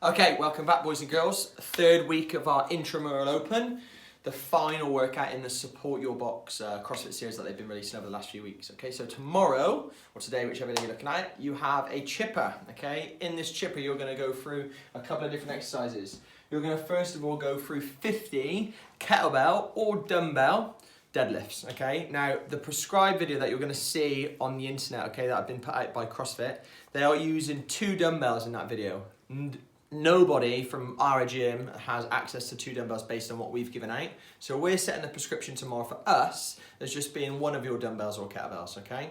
Okay, welcome back boys and girls. Third week of our intramural open. The final workout in the Support Your Box CrossFit series that they've been releasing over the last few weeks. Okay, so tomorrow, or today, whichever day you're looking at, you have a chipper, okay? In this chipper, you're gonna go through a couple of different exercises. You're gonna first of all go through 50 kettlebell or dumbbell deadlifts, okay? Now, the prescribed video that you're gonna see on the internet, okay, that have been put out by CrossFit, they are using 2 dumbbells in that video. Nobody from our gym has access to 2 dumbbells based on what we've given out. So we're setting the prescription tomorrow for us as just being one of your dumbbells or kettlebells, okay?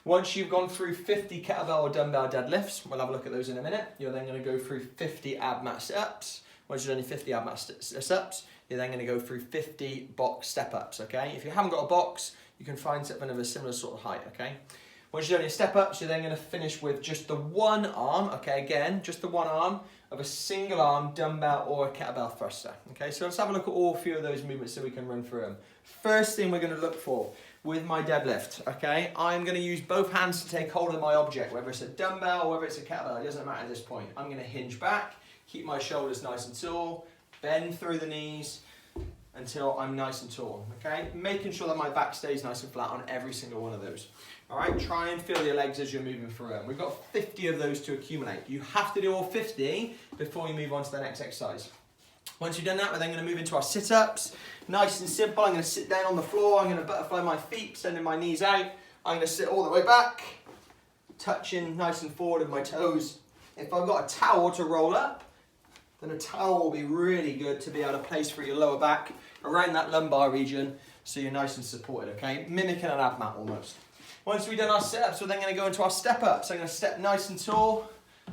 Once you've gone through 50 kettlebell or dumbbell deadlifts, we'll have a look at those in a minute. You're then gonna go through 50 AbMat Sit-ups. Once you've done your 50 AbMat Sit-ups, you're then gonna go through 50 box step-ups, okay? If you haven't got a box, you can find something of a similar sort of height, okay? Once you've done your step-ups, you're then gonna finish with just the one arm, okay, again, just the one arm of a single arm dumbbell or a kettlebell thruster. Okay, so let's have a look at all 3 of those movements so we can run through them. First thing we're going to look for with my deadlift, okay, I'm going to use both hands to take hold of my object, whether it's a dumbbell or whether it's a kettlebell, it doesn't matter at this point. I'm going to hinge back, keep my shoulders nice and tall, bend through the knees until I'm nice and tall, okay? Making sure that my back stays nice and flat on every single one of those. All right, try and feel your legs as you're moving through them. We've got 50 of those to accumulate. You have to do all 50 before you move on to the next exercise. Once you've done that, we're then going to move into our sit-ups. Nice and simple. I'm going to sit down on the floor. I'm going to butterfly my feet, sending my knees out. I'm going to sit all the way back, touching nice and forward with my toes. If I've got a towel to roll up, then a towel will be really good to be able to place through your lower back, around that lumbar region, so you're nice and supported, okay? Mimicking an ab mat almost. Once we've done our sit-ups, we're then going to go into our step-ups. So I'm going to step nice and tall,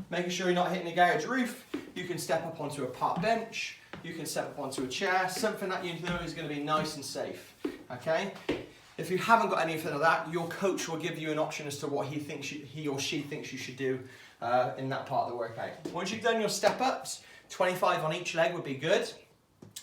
making sure you're not hitting a garage roof. You can step up onto a park bench. You can step up onto a chair. Something that you know is going to be nice and safe, okay? If you haven't got anything of that, your coach will give you an option as to what he or she thinks you should do in that part of the workout. Once you've done your step-ups, 25 on each leg would be good.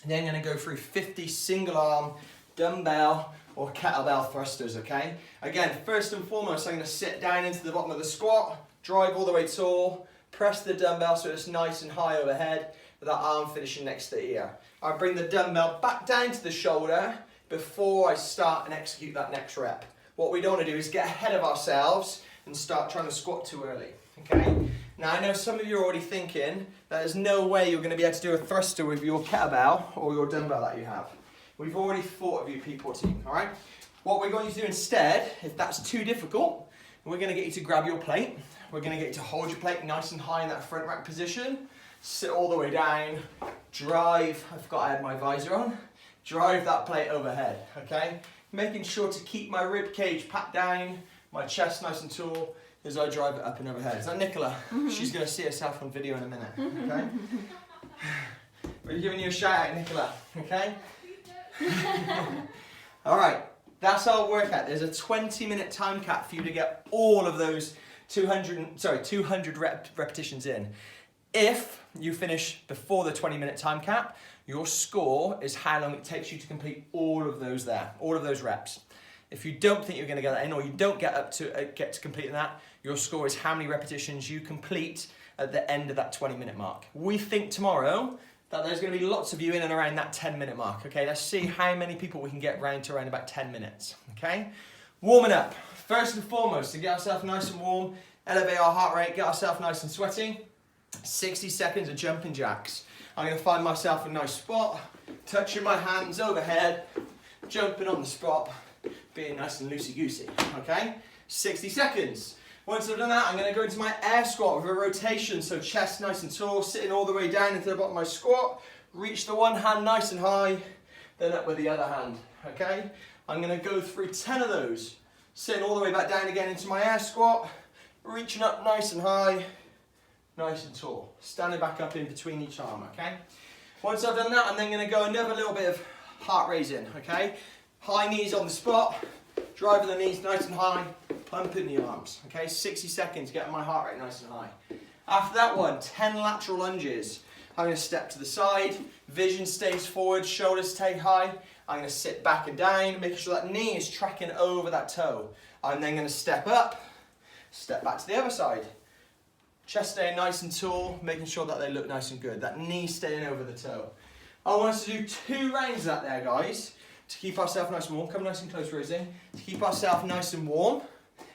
Then I'm going to go through 50 single arm dumbbell or kettlebell thrusters, okay? Again, first and foremost, I'm going to sit down into the bottom of the squat, drive all the way tall, press the dumbbell so it's nice and high overhead, with that arm finishing next to the ear. I bring the dumbbell back down to the shoulder before I start and execute that next rep. What we don't want to do is get ahead of ourselves and start trying to squat too early, okay? Now, I know some of you are already thinking that there's no way you're going to be able to do a thruster with your kettlebell or your dumbbell that you have. We've already thought of you people team, all right? What we're going to do instead, if that's too difficult, we're going to get you to grab your plate. We're going to get you to hold your plate nice and high in that front rack position. Sit all the way down, drive, I forgot I had my visor on, drive that plate overhead, okay? Making sure to keep my rib cage packed down, my chest nice and tall as I drive it up and overhead. Is that Nicola? Mm-hmm. She's going to see herself on video in a minute, okay? We're giving you a shout out, Nicola, okay? All right, that's our workout. There's a 20-minute time cap for you to get all of those 200 repetitions in. If you finish before the 20-minute time cap, your score is how long it takes you to complete all of those reps. If you don't think you're going to get that in, or you don't get to completing that, your score is how many repetitions you complete at the end of that 20-minute mark. We think tomorrow that there's going to be lots of you in and around that 10-minute mark, okay? Let's see how many people we can get round to around about 10 minutes, okay? Warming up. First and foremost, to get ourselves nice and warm, elevate our heart rate, get ourselves nice and sweaty, 60 seconds of jumping jacks. I'm going to find myself a nice spot, touching my hands overhead, jumping on the spot, being nice and loosey-goosey, okay? 60 seconds. Once I've done that, I'm going to go into my air squat with a rotation, so chest nice and tall, sitting all the way down into the bottom of my squat, reach the one hand nice and high, then up with the other hand, okay? I'm going to go through 10 of those, sitting all the way back down again into my air squat, reaching up nice and high, nice and tall, standing back up in between each arm, okay? Once I've done that, I'm then going to go another little bit of heart raising, okay? High knees on the spot, driving the knees nice and high, pumping the arms, okay? 60 seconds, getting my heart rate nice and high. After that one, 10 lateral lunges. I'm going to step to the side, vision stays forward, shoulders stay high. I'm going to sit back and down, making sure that knee is tracking over that toe. I'm then going to step up, step back to the other side. Chest staying nice and tall, making sure that they look nice and good. That knee staying over the toe. I want us to do 2 rounds of that there, guys, to keep ourselves nice and warm. Come nice and close, Rosie. To keep ourselves nice and warm.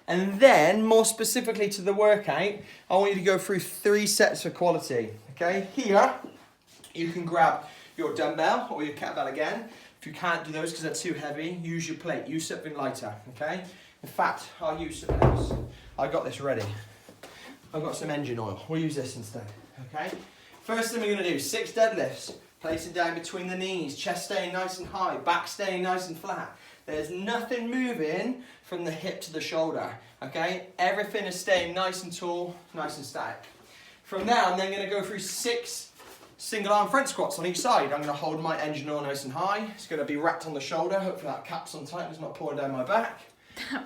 And then, more specifically to the workout, I want you to go through 3 sets for quality. Okay, here, you can grab your dumbbell or your kettlebell again. If you can't do those because they're too heavy, use your plate, use something lighter, okay? In fact, I'll use something else. I got this ready. I've got some engine oil. We'll use this instead, okay? First thing we're gonna do, 6 deadlifts. Place it down between the knees, chest staying nice and high, back staying nice and flat. There's nothing moving from the hip to the shoulder, okay? Everything is staying nice and tall, nice and static. From there, I'm then gonna go through 6 single arm front squats on each side. I'm gonna hold my engine oil nice and high. It's gonna be wrapped on the shoulder. Hopefully that cap's on tight and it's not pouring down my back.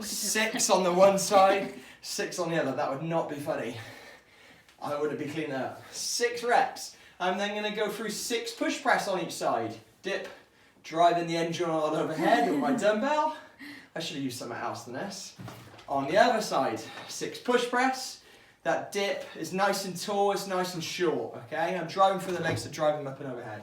6 on the one side, 6 on the other. That would not be funny. I wouldn't be cleaning up. 6 reps. I'm then gonna go through 6 push press on each side. Dip, driving the engine oil overhead with my dumbbell. I should have used something else than this. On the other side, 6 push press. That dip is nice and tall, it's nice and short, okay? I'm driving through the legs to drive them up and overhead.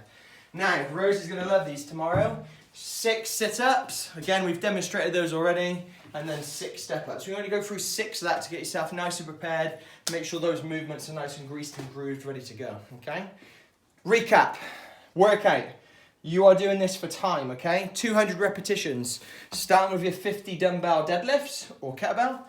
Now, Rosie's gonna love these tomorrow. 6 sit-ups. Again, we've demonstrated those already. And then 6 step-ups. You're gonna go through 6 of that to get yourself nice and prepared. Make sure those movements are nice and greased and grooved, ready to go, okay? Recap, workout. You are doing this for time, okay? 200 repetitions. Starting with your 50 dumbbell deadlifts or kettlebell,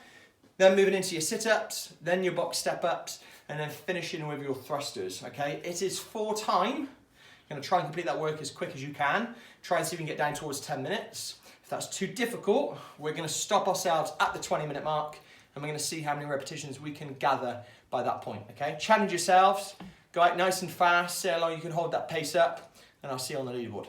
then moving into your sit-ups, then your box step-ups, and then finishing with your thrusters, okay? It is for time. You're gonna try and complete that work as quick as you can. Try and see if you can get down towards 10 minutes. If that's too difficult, we're gonna stop ourselves at the 20-minute mark, and we're gonna see how many repetitions we can gather by that point, okay? Challenge yourselves, go out nice and fast, see how long you can hold that pace up, and I'll see you on the leaderboard.